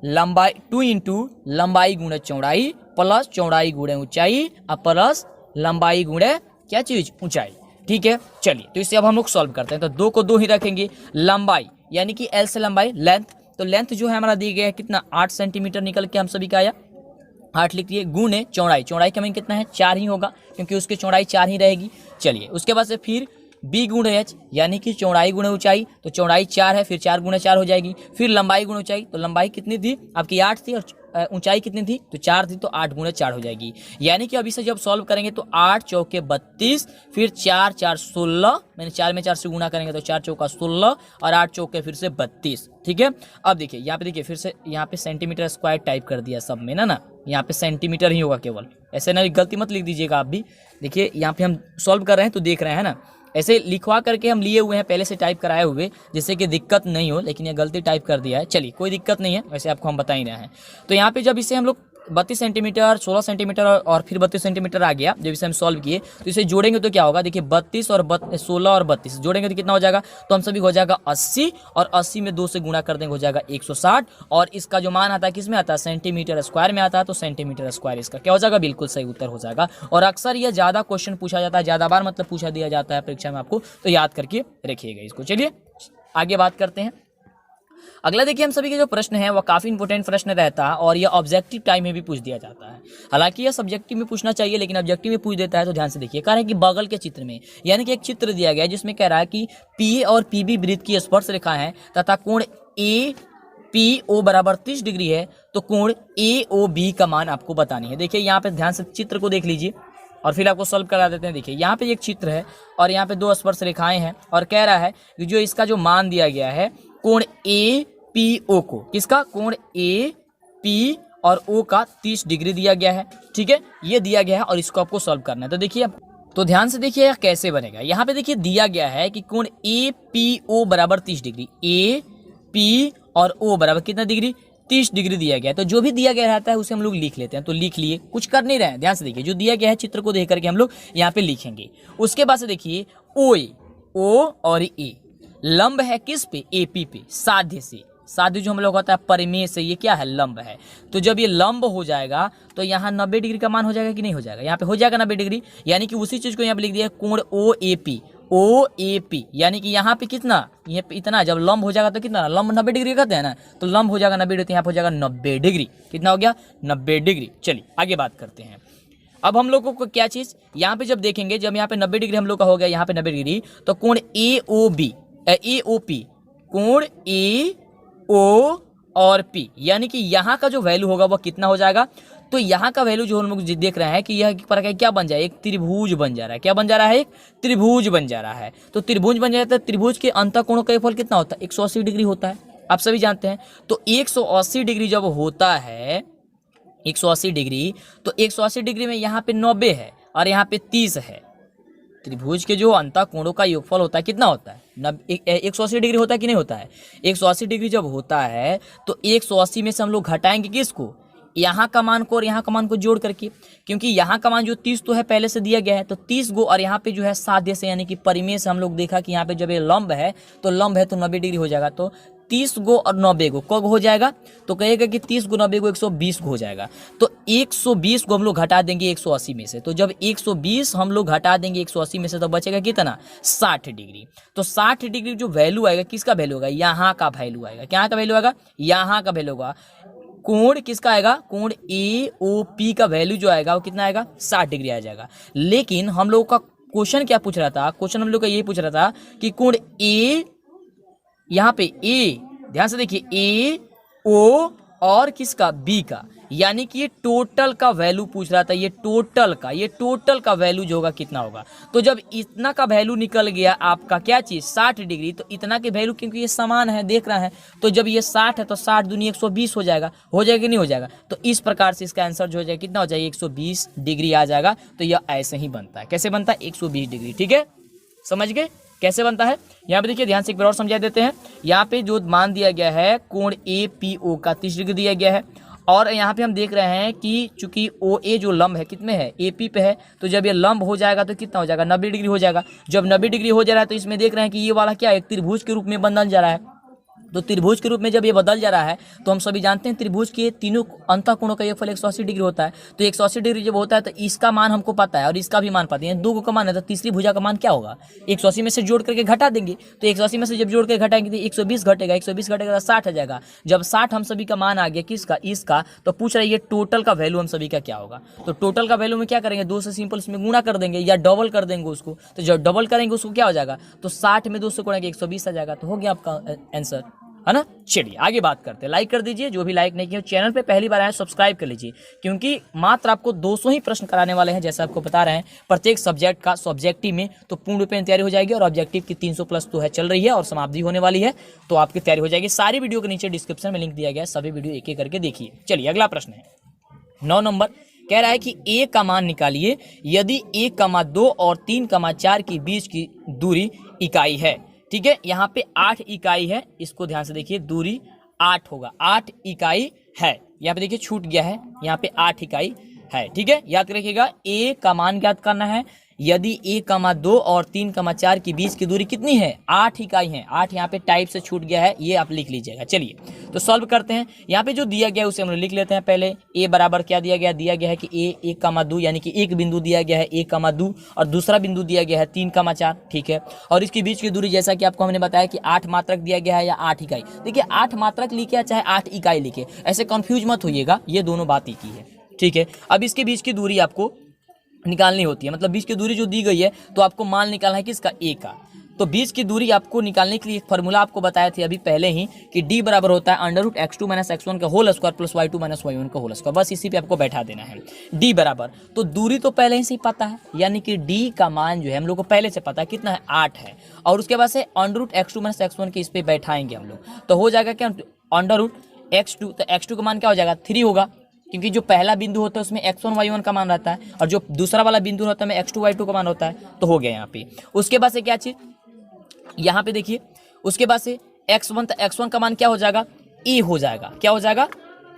लंबाई 2 × लंबाई गुणे चौड़ाई प्लस चौड़ाई गुणे ऊंचाई और प्लस लंबाई गुणे क्या चीज ऊंचाई। ठीक है, चलिए तो इसे अब हम लोग सॉल्व करते हैं। तो 2 को 2 ही रखेंगे, लंबाई यानी कि L से लंबाई लेंथ, तो लेंथ जो है हमारा दिया गया है कितना 8 सेंटीमीटर निकल के हम सभी का आया, 8 लिख दिए, गुणे चौड़ाई, चौड़ाई का मान कितना है 4 ही होगा, क्योंकि उसकी चौड़ाई 4 ही रहेगी। चलिए उसके बाद से फिर b गुणे h, यानी कि चौड़ाई गुणे ऊंचाई, तो चौड़ाई 4 है, फिर 4 गुणे 4 हो जाएगी। फिर लंबाई गुणे ऊंचाई, तो लंबाई कितनी थी आपकी 8 थी और ऊंचाई कितनी थी तो 4 थी, तो 8 गुणे 4 हो जाएगी। यानी कि अब इसे जब सॉल्व करेंगे तो 8 चौके 32, फिर 4 4 16, मैंने 4 में 4 से गुणा करेंगे तो 4 चौका 16 और 8 चौके फिर से 32। ठीक है, अब देखिए यहाँ पे, देखिए फिर से यहाँ पे सेंटीमीटर स्क्वायर टाइप कर दिया सब में ना, यहाँ पे सेंटीमीटर ही होगा केवल, ऐसे ना गलती मत लिख दीजिएगा आप भी। देखिए यहाँ पे हम सॉल्व कर रहे हैं तो देख रहे हैं ना, ऐसे लिखवा करके हम लिए हुए हैं पहले से टाइप कराए हुए, जिससे कि दिक्कत नहीं हो, लेकिन ये गलती टाइप कर दिया है। चलिए कोई दिक्कत नहीं है, वैसे आपको हम बता ही रहे हैं। तो यहाँ पे जब इसे हम लोग 32 सेंटीमीटर, 16 सेंटीमीटर और फिर 32 सेंटीमीटर आ गया जब इसे हम सॉल्व किए। तो इसे जोड़ेंगे तो क्या होगा, देखिए 32 और 16 और 32 जोड़ेंगे तो कितना हो जाएगा, तो हम सभी हो जाएगा 80 और 80 में 2 से गुणा कर देंगे हो जाएगा 160 और इसका जो मान आता है किस में आता है, सेंटीमीटर स्क्वायर में आता है। तो सेंटीमीटर स्क्वायर इसका क्या हो जाएगा, बिल्कुल सही उत्तर हो जाएगा। और अक्सर यह ज़्यादा क्वेश्चन पूछा जाता है, ज़्यादा बार मतलब पूछा दिया जाता है परीक्षा में आपको, तो याद करके रखिएगा इसको। चलिए आगे बात करते हैं। अगला देखिए हम सभी के जो प्रश्न है वह काफी इंपॉर्टेंट प्रश्न रहता है और यह ऑब्जेक्टिव टाइम में भी पूछ दिया जाता है। हालांकि यह सब्जेक्टिव में पूछना चाहिए लेकिन ऑब्जेक्टिव में पूछ देता है, तो ध्यान से देखिए। कह रहा है कि बगल के चित्र में, यानी कि एक चित्र दिया गया है जिसमें कह रहा है कि पीए और पीबी वृत्त की स्पर्श रेखा है तथा कोण ए पी ओ बराबर 30 डिग्री है, तो कोण ए ओ बी का मान आपको बतानी है। देखिए यहाँ पे ध्यान से चित्र को देख लीजिए और फिर आपको सॉल्व करा देते हैं। देखिए यहाँ पे एक चित्र है और यहाँ पे 2 स्पर्श रेखाएं हैं और कह रहा है कि जो इसका जो मान दिया गया है कोण ए पी ओ को, किसका, कोण ए पी और ओ का 30 डिग्री दिया गया है। ठीक है, ये दिया गया है और इसको आपको सॉल्व करना है। तो देखिए, तो ध्यान से देखिए यह कैसे बनेगा। यहाँ पे देखिए दिया गया है कि कोण ए पी ओ बराबर 30 डिग्री, ए पी और ओ बराबर कितना डिग्री, 30 डिग्री दिया गया है। तो जो भी दिया गया रहता है उसे हम लोग लिख लेते हैं। तो लिख लिए, कुछ कर नहीं रहे हैं, ध्यान से देखिए। जो दिया गया है चित्र को देख करके हम लोग यहाँ पे लिखेंगे। उसके बाद से देखिए ओ और ए लंब है किस पे, ए पी पे, साध्य से। साध्य जो हम लोग होता है परिमेय से, ये क्या है, लंब है। तो जब ये लंब हो जाएगा तो यहाँ 90 डिग्री का मान हो जाएगा कि नहीं हो जाएगा, यहाँ पे हो जाएगा 90 डिग्री। यानी कि उसी चीज को यहाँ पे लिख दिया कोण ओ ए पी, यानी कि यहाँ पे कितना, ये पे इतना, जब लंब हो जाएगा तो कितना, लंब 90 डिग्री कहते हैं ना, तो लंब हो जाएगा 90 डिग्री, तो यहाँ पे हो जाएगा 90 डिग्री। कितना हो गया, 90 डिग्री। चलिए आगे बात करते हैं। अब हम लोगों को क्या चीज यहाँ पे जब देखेंगे, जब यहाँ पे 90 डिग्री हम लोग का हो गया यहाँ पे 90 डिग्री, तो कोण ए ओ पी, कोण ए ओ और पी, यानी कि यहाँ का जो वैल्यू होगा वो कितना हो जाएगा। तो यहाँ का वैल्यू जो हम लोग देख रहे हैं कि यह प्रकार क्या बन जाए, एक त्रिभुज बन जा रहा है। क्या बन जा रहा है, एक त्रिभुज बन जा रहा है। तो त्रिभुज बन जाता है, त्रिभुज के अंतःकोणों का फल कितना होता है, 180 डिग्री होता है, आप सभी जानते हैं। तो 180 डिग्री जब होता है, 180 डिग्री, तो 180 डिग्री में यहाँ पे 90 है और यहाँ पे 30 है। त्रिभुज के जो अंतःकोणों का योगफल होता है कितना होता है, 180 डिग्री होता है कि नहीं होता है। 180 डिग्री जब होता है तो 180 में से हम लोग घटाएंगे किसको, यहाँ का मान को और यहाँ का मान को जोड़ करके, क्योंकि यहाँ का मान जो 30 तो है पहले से दिया गया है, तो 30 गो और यहाँ पे जो है साध्य से यानी कि परिमेय से हम लोग देखा कि यहाँ पे जब ये लंब है तो 90 डिग्री हो जाएगा। तो 30 गो और 90 गो कब हो जाएगा, तो कहेगा कि 30 गो 90 गो 120 गो हो जाएगा। तो 120 को हम लोग घटा देंगे 180 में से। तो जब 120 हम लोग घटा देंगे 180 में से तो बचेगा कितना, 60 डिग्री। तो 60 डिग्री जो वैल्यू आएगा, किसका वैल्यू होगा, यहाँ का वैल्यू आएगा। क्या का वैल्यू आएगा, यहाँ का वैल्यू होगा। कोण किसका आएगा, कोण ए ओ पी का वैल्यू जो आएगा वो कितना आएगा, 60 डिग्री आ जाएगा। लेकिन हम लोग का क्वेश्चन क्या पूछ रहा था, क्वेश्चन हम लोग का ये पूछ रहा था कि कोण ए, यहाँ पे ए, ध्यान से देखिए, ए ओ और किसका, बी का, यानी कि ये टोटल का वैल्यू पूछ रहा था। ये टोटल का वैल्यू जो होगा कितना होगा। तो जब इतना का वैल्यू निकल गया आपका क्या चीज, 60 डिग्री, तो इतना के वैल्यू क्योंकि ये समान है देख रहा है, तो जब ये 60 है तो 60 दूनी 120 हो जाएगा कि नहीं हो जाएगा। तो इस प्रकार से इसका आंसर जो हो जाएगा कितना हो जाएगा, 120 डिग्री आ जाएगा। तो यह ऐसे ही बनता है। कैसे बनता है, 120 डिग्री। ठीक है, समझ गए कैसे बनता है। यहाँ पे देखिए ध्यान से एक बार और समझा देते हैं। यहाँ पे जो मान दिया गया है कोण ए पी ओ का 30 डिग्री दिया गया है और यहाँ पे हम देख रहे हैं कि चूंकि ओ ए जो लंब है कितने है, ए पी पे है, तो जब ये लंब हो जाएगा तो कितना हो जाएगा, 90 डिग्री हो जाएगा। जब 90 डिग्री हो जा रहा है तो इसमें देख रहे हैं कि ये वाला क्या है, एक त्रिभुज के रूप में बदल जा रहा है। तो त्रिभुज के रूप में जब ये बदल जा रहा है तो हम सभी जानते हैं त्रिभुज के तीनों अंतःकोणों का योगफल 180 डिग्री होता है। तो 180 डिग्री जब होता है तो इसका मान हमको पता है और इसका भी मान पता है, दो का मान है, तो तीसरी भुजा का मान क्या होगा, 180 में से जोड़ करके घटा देंगे। तो 180 में से जब जोड़ करके घटाएंगे तो 120 घटेगा, 120 घटेगा तो 60 आ जाएगा। जब 60 हम सभी का मान आ गया किसका, इसका, तो पूछ रहा है ये टोटल का वैल्यू हम सभी का क्या होगा। तो टोटल का वैल्यू में क्या करेंगे, 2 से सिंपल इसमें गुणा कर देंगे या डबल कर देंगे उसको। तो जब डबल करेंगे उसको क्या हो जाएगा, तो 60 में 2 से गुणा 120 आ जाएगा। तो हो गया आपका आंसर, है ना। चलिए आगे बात करते हैं। लाइक कर दीजिए, जो भी लाइक नहीं किया चैनल पे पहली बार आए सब्सक्राइब कर लीजिए, क्योंकि मात्र आपको 200 ही प्रश्न कराने वाले हैं, जैसे आपको बता रहे हैं प्रत्येक सब्जेक्ट का। सब्जेक्टिव में तो पूर्ण रूप में तैयारी हो जाएगी और ऑब्जेक्टिव की 300 प्लस तो है चल रही है और समाप्ति होने वाली है, तो आपकी तैयारी हो जाएगी। सारी वीडियो के नीचे डिस्क्रिप्शन में लिंक दिया गया है, सभी वीडियो एक एक करके देखिए। चलिए अगला प्रश्न है 9 नंबर, कह रहा है कि a का मान निकालिए यदि 1,2 और 3,4 के बीच की दूरी इकाई है। ठीक है, यहाँ पे 8 इकाई है, इसको ध्यान से देखिए, दूरी 8 होगा, 8 इकाई है। यहाँ पे देखिए छूट गया है, यहाँ पे 8 इकाई है, ठीक है। याद रखिएगा a का मान ज्ञात करना है। यदि a, 2 और 3, 4 के बीच की दूरी कितनी है, 8 इकाई है। 8 यहाँ पे टाइप से छूट गया है, ये आप लिख लीजिएगा। चलिए तो सॉल्व करते हैं। यहाँ पे जो दिया गया है उसे हम लोग लिख लेते हैं। पहले a बराबर क्या दिया गया है कि a 1, 2 यानी कि एक बिंदु दिया गया है a, 2 और दूसरा बिंदु दिया गया है 3, 4, ठीक है। और इसके बीच की दूरी जैसा कि आपको हमने बताया कि 8 मात्रक दिया गया है या 8 इकाई। देखिए 8 मात्रक लिखे या चाहे 8 इकाई लिखे, ऐसे कंफ्यूज मत होइएगा, ये दोनों बात एक ही है, ठीक है। अब इसके बीच की दूरी आपको निकालनी होती है, मतलब बीच की दूरी जो दी गई है तो आपको मान निकालना है किसका, a का। तो बीच की दूरी आपको निकालने के लिए एक फार्मूला आपको बताया थे अभी पहले ही कि d बराबर होता है √x2 - x1 का whole square plus y2 - y1 का होल स्क्वायर। बस इसी पे आपको बैठा देना है। d बराबर, तो दूरी तो पहले ही से पता है, यानी कि d का मान जो है हम लोग को पहले से पता है कितना है, 8 है। और उसके बाद से √x2 - x1 के इस पे बैठाएंगे हम लोग, तो हो जाएगा क्या, √x2, तो x2 का मान क्या हो जाएगा, 3 होगा, क्योंकि जो पहला बिंदु होता है उसमें x1 y1 का मान रहता है और जो दूसरा वाला बिंदु होता है में x2 y2 का मान होता है। तो हो गया यहाँ पे। उसके बाद से क्या चीज, यहाँ पे देखिए, उसके बाद से x1, तो x1 का मान क्या हो जाएगा, e हो जाएगा। क्या हो जाएगा,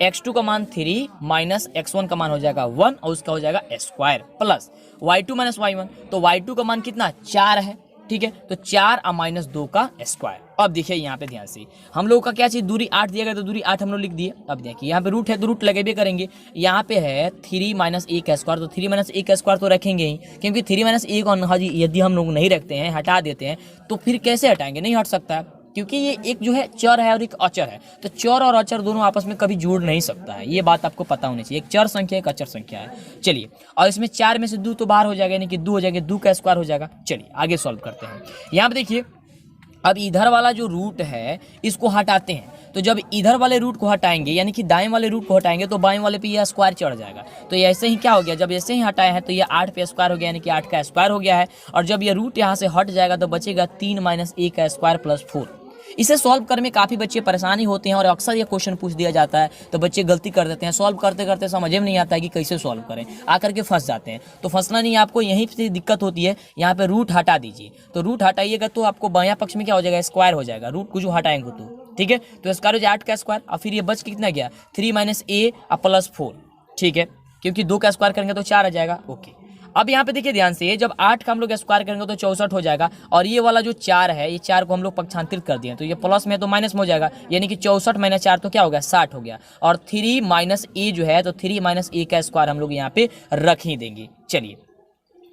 x2 का मान 3 माइनस x1 का मान हो जाएगा 1 और उसका हो जाएगा स्क्वायर प्लस y2 - y1, तो y2 का मान कितना, 4 है, ठीक है। तो 4 और -2 का स्क्वायर। अब देखिए यहाँ पे ध्यान से, हम लोग का क्या चीज, दूरी 8 दिया गया तो दूरी 8 हम लोग लिख दिए। अब देखिए यहाँ पे रूट है तो रूट लगे भी करेंगे। यहाँ पे है 3 - 1 का स्क्वायर, तो 3 - 1 का स्क्वायर तो रखेंगे ही, क्योंकि 3 - 1 और यदि हम लोग नहीं रखते हैं, हटा देते हैं, तो फिर कैसे हटाएंगे, नहीं हट सकता है, क्योंकि ये एक जो है चर है और एक अचर है। तो चर और अचर दोनों आपस में कभी जुड़ नहीं सकता है, ये बात आपको पता होनी चाहिए। एक चर संख्या, एक अचर संख्या है। चलिए, और इसमें 4 में से 2 तो बाहर हो जाएगा, यानी कि 2 हो जाएगा, 2 का स्क्वायर हो जाएगा। चलिए आगे सॉल्व करते हैं। यहाँ पे देखिए, अब इधर वाला जो रूट है इसको हटाते हैं, तो जब इधर वाले रूट को हटाएंगे, यानी कि दाएं वाले रूट को हटाएंगे, तो बाएं वाले पे ये स्क्वायर चढ़ जाएगा। तो ये ऐसे ही क्या हो गया, जब ऐसे ही हटाए हैं तो ये 8 पे स्क्वायर हो गया, यानी कि 8 का स्क्वायर हो गया है। और जब ये रूट यहाँ से हट जाएगा तो बचेगा 3 - 1 का स्क्वायर प्लस 4। इसे सॉल्व करने में काफ़ी बच्चे परेशानी होते हैं और अक्सर ये क्वेश्चन पूछ दिया जाता है तो बच्चे गलती कर देते हैं। सॉल्व करते करते समझ में नहीं आता है कि कैसे सॉल्व करें, आकर के फंस जाते हैं। तो फंसना नहीं, आपको यहीं से दिक्कत होती है। यहाँ पे रूट हटा दीजिए, तो रूट हटाइएगा तो आपको बायां पक्ष में क्या हो जाएगा, स्क्वायर हो जाएगा। रूट को जो हटाएंगे तो ठीक है, तो स्क्वायर हो जाए 8 का स्क्वायर, और फिर ये बच के कितना गया, 3 - a प्लस 4, ठीक है, क्योंकि 2 का स्क्वायर करेंगे तो 4 आ जाएगा। ओके, अब यहाँ पे देखिए ध्यान से, जब 8 का हम लोग स्क्वायर करेंगे तो 64 हो जाएगा, और ये वाला जो 4 है, ये 4 को हम लोग पक्षांतरित कर दिए, तो ये प्लस में तो माइनस में हो जाएगा, यानी कि 64 - 4 तो क्या हो गया, 60 हो गया। और 3 - a जो है, तो 3 - a का स्क्वायर हम लोग यहाँ पे रख ही देंगे। चलिए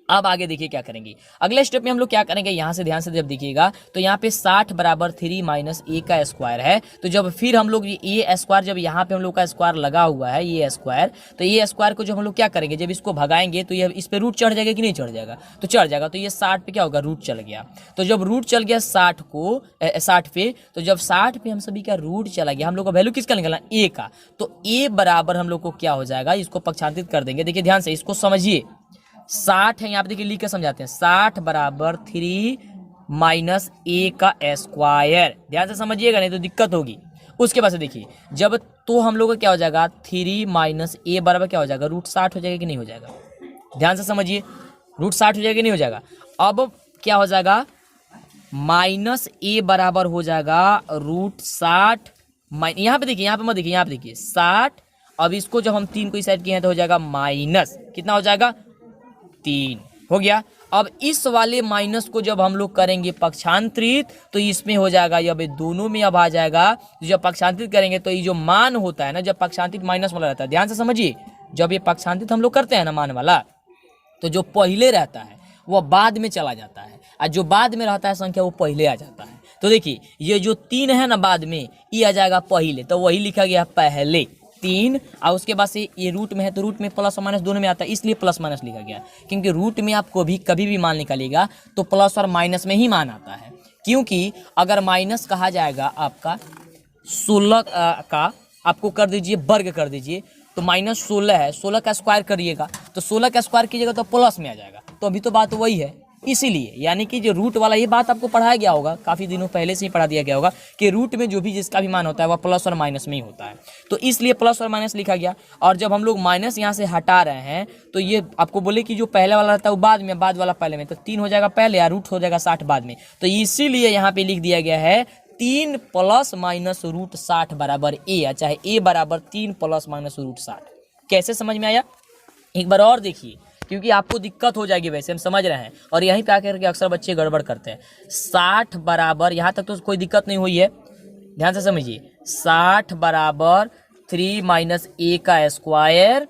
अब आगे देखिए क्या करेंगे। अगले स्टेप में हम लोग क्या करेंगे, यहाँ से ध्यान से जब देखिएगा तो यहाँ पे 60 बराबर 3 - a का स्क्वायर है। तो जब फिर हम लोग ये स्क्वायर, जब यहाँ पे हम लोग का स्क्वायर लगा हुआ है ये स्क्वायर, तो ये स्क्वायर को जब हम लोग क्या करेंगे, जब इसको भगाएंगे तो ये इस पे रूट चढ़ जाएगा कि नहीं चढ़ जाएगा, तो चढ़ जाएगा। तो ये 60 पे क्या होगा, रूट चल गया। तो जब रूट चल गया 60 पे, तो जब 60 पे हम सभी का रूट चला गया, हम लोग का वैल्यू किसका निकालना, a का, तो a बराबर हम लोग को क्या हो जाएगा, इसको पक्षांतरित कर देंगे। देखिए ध्यान से इसको समझिए, 60 है, यहाँ पे देखिए लिख के समझाते हैं, 60 बराबर 3 - a का स्क्वायर। ध्यान से समझिएगा नहीं तो दिक्कत होगी। उसके बाद से देखिए, जब तो हम लोग का क्या हो जाएगा, 3 - a बराबर क्या हो जाएगा, रूट 60 हो जाएगा कि नहीं हो जाएगा। ध्यान से समझिए, रूट 60 हो जाएगा कि नहीं हो जाएगा। अब क्या हो जाएगा, -a बराबर हो जाएगा रूट 60, यहाँ पे देखिए, यहाँ पे मत देखिए, यहाँ पे देखिए 60। अब इसको जब हम 3 को इस साइड किए हैं तो हो जाएगा माइनस, कितना हो जाएगा, 3 हो गया। अब इस वाले माइनस को जब हम लोग करेंगे पक्षांतरित, तो इसमें हो जाएगा, अब दोनों में अब आ जाएगा। जब पक्षांतरित करेंगे तो ये जो मान होता है ना, जब पक्षांतरित माइनस वाला रहता है, ध्यान से समझिए, जब ये पक्षांतरित हम लोग करते हैं ना मान वाला, तो जो पहले रहता है वो बाद में चला जाता है, और जो बाद में रहता है संख्या वो पहले आ जाता है। तो देखिए ये जो 3 है ना बाद में, ये आ जाएगा पहले, तो वही लिखा गया पहले 3। और उसके बाद से ये रूट में है तो रूट में प्लस और माइनस दोनों में आता है, इसलिए प्लस माइनस लिखा गया, क्योंकि रूट में आपको भी कभी भी मान निकालिएगा तो प्लस और माइनस में ही मान आता है। क्योंकि अगर माइनस कहा जाएगा आपका 16 का, आपको कर दीजिए वर्ग कर दीजिए, तो -16 है, 16 का स्क्वायर करिएगा तो 16 का स्क्वायर कीजिएगा तो प्लस में आ जाएगा। तो अभी तो बात वही है, इसीलिए यानी कि जो रूट वाला, ये बात आपको पढ़ाया गया होगा, काफ़ी दिनों पहले से ही पढ़ा दिया गया होगा कि रूट में जो भी जिसका भी मान होता है वह प्लस और माइनस में ही होता है, तो इसलिए प्लस और माइनस लिखा गया। और जब हम लोग माइनस यहाँ से हटा रहे हैं तो ये आपको बोले कि जो पहले वाला रहता है वो बाद में, बाद वाला पहले में, तो 3 हो जाएगा पहले और रूट हो जाएगा 60 बाद में, तो इसीलिए यहाँ पे लिख दिया गया है 3 प्लस माइनस रूट 60 बराबर ए है, चाहे ए बराबर 3 प्लस माइनस रूट 60। कैसे समझ में आया? एक बार और देखिए, क्योंकि आपको दिक्कत हो जाएगी, वैसे हम समझ रहे हैं और यहीं पे आकर के अक्सर बच्चे गड़बड़ करते हैं। 60 बराबर, यहाँ तक तो कोई दिक्कत नहीं हुई है, ध्यान से समझिए। 60 बराबर 3 माइनस ए का स्क्वायर,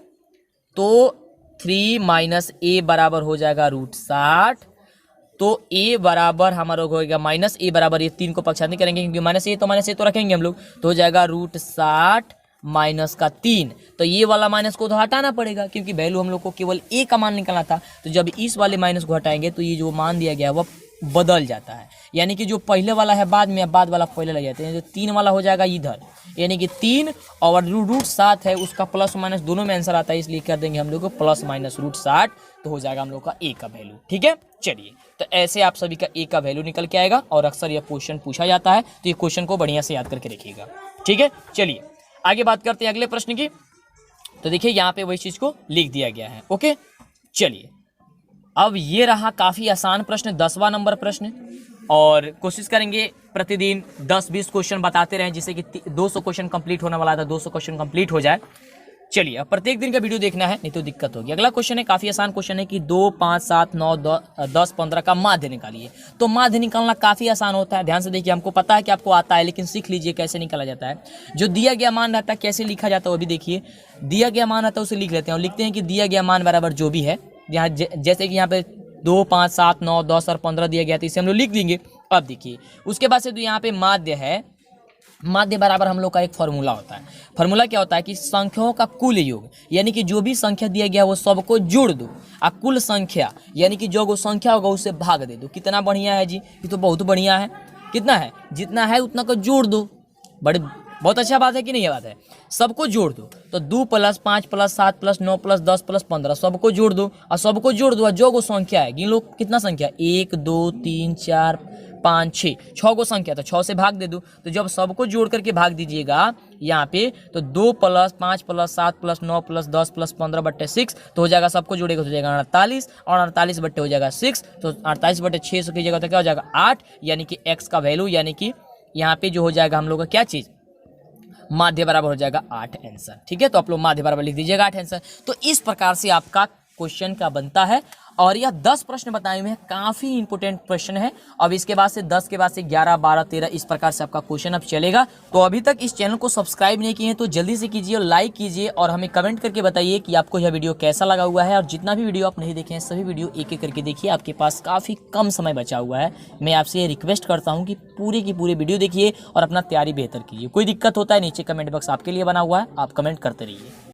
तो 3 माइनस ए बराबर हो जाएगा रूट 60। तो ए बराबर हमारा होगा माइनस ए बराबर, ये 3 को पक्षांतर करेंगे क्योंकि माइनस ए तो रखेंगे हम लोग, तो हो जाएगा रूट 60 माइनस का 3। तो ये वाला माइनस को तो हटाना पड़ेगा क्योंकि वैल्यू हम लोग को केवल ए का मान निकालना था। तो जब इस वाले माइनस को हटाएंगे तो ये जो मान दिया गया है वह बदल जाता है, यानी कि जो पहले वाला है बाद में, बाद वाला पहले लग जाते हैं। जो 3 वाला हो जाएगा इधर, यानी कि 3 और रूट 7 है उसका प्लस माइनस दोनों में आंसर आता है, इसलिए कर देंगे हम लोग को प्लस माइनस रूट 60, तो हो जाएगा हम लोग का ए का वैल्यू। ठीक है, चलिए तो ऐसे आप सभी का ए का वैल्यू निकल के आएगा और अक्सर यह क्वेश्चन पूछा जाता है, तो ये क्वेश्चन को बढ़िया से याद करके रखिएगा। ठीक है, चलिए आगे बात करते हैं अगले प्रश्न की। तो देखिए यहाँ पे वही चीज को लिख दिया गया है। ओके, चलिए अब ये रहा काफी आसान प्रश्न, 10वां नंबर प्रश्न, और कोशिश करेंगे प्रतिदिन 10-20 क्वेश्चन बताते रहें, जिससे कि 200 क्वेश्चन कंप्लीट होने वाला था, 200 क्वेश्चन कंप्लीट हो जाए। चलिए अब प्रत्येक दिन का वीडियो देखना है, नहीं तो दिक्कत होगी। अगला क्वेश्चन है, काफी आसान क्वेश्चन है कि 2, 5, 7, 9, 10, 15 का माध्य निकालिए। तो माध्य निकालना काफी आसान होता है, ध्यान से देखिए। हमको पता है कि आपको आता है, लेकिन सीख लीजिए कैसे निकाला जाता है। जो दिया गया मान रहता है कैसे लिखा जाता है वो भी देखिए। दिया गया मान रहता है उसे लिख लेते हैं और लिखते हैं कि दिया गया मान बराबर जो भी है, यहाँ जैसे कि यहाँ पे 2, 5, 7, 9, 10 और 15 दिया गया, तो इसे हम लोग लिख देंगे। अब देखिए उसके बाद से तो यहाँ पे माध्य है, माध्य बराबर हम लोग का एक फार्मूला होता है। फार्मूला क्या होता है कि संख्याओं का कुल योग, यानी कि जो भी संख्या दिया गया वो सबको जोड़ दो, और कुल संख्या यानी कि जो संख्या होगा उससे भाग दे दो। कितना बढ़िया है जी, ये तो बहुत बढ़िया है। कितना है, जितना है उतना को जोड़ दो। बहुत अच्छा बात है कि नहीं, ये बात है। सबको जोड़ दो, तो 2 plus 5 plus 7 plus 9 plus 10 plus 15 सबको जोड़ दो, और सबको जोड़ दो। जो संख्या है गिन लो, कितना संख्या, 1 2 3 4 5 6, 6 को संख्या, तो 6 से भाग दे दो। तो जब सबको जोड़ करके भाग दीजिएगा यहाँ पे, तो 2 plus 5 plus 7 plus 9 plus 10 plus 15/6, तो हो जाएगा, सबको जोड़ेगा तो हो जाएगा 48, और 48 बट्टे हो जाएगा 6, तो 48/6 से कीजिएगा तो क्या हो जाएगा 8, यानी कि एक्स का वैल्यू, यानी कि यहाँ पे जो हो जाएगा हम लोग का क्या चीज़, माध्य बराबर हो जाएगा 8 आंसर। ठीक है, तो आप लोग माध्य बराबर लिख दीजिएगा 8 आंसर। तो इस प्रकार से आपका क्वेश्चन का बनता है, और यह 10 प्रश्न बताए हुए हैं, काफी इंपोर्टेंट प्रश्न है। अब इसके बाद से 10 के बाद से 11, 12, 13 इस प्रकार से आपका क्वेश्चन अब चलेगा। तो अभी तक इस चैनल को सब्सक्राइब नहीं किए हैं तो जल्दी से कीजिए और लाइक कीजिए, और हमें कमेंट करके बताइए कि आपको यह वीडियो कैसा लगा हुआ है। और जितना भी वीडियो आप नहीं देखे हैं सभी वीडियो एक एक करके देखिए, आपके पास काफ़ी कम समय बचा हुआ है। मैं आपसे ये रिक्वेस्ट करता हूँ कि पूरे की पूरे वीडियो देखिए और अपना तैयारी बेहतर कीजिए। कोई दिक्कत होता है नीचे कमेंट बॉक्स आपके लिए बना हुआ है, आप कमेंट करते रहिए।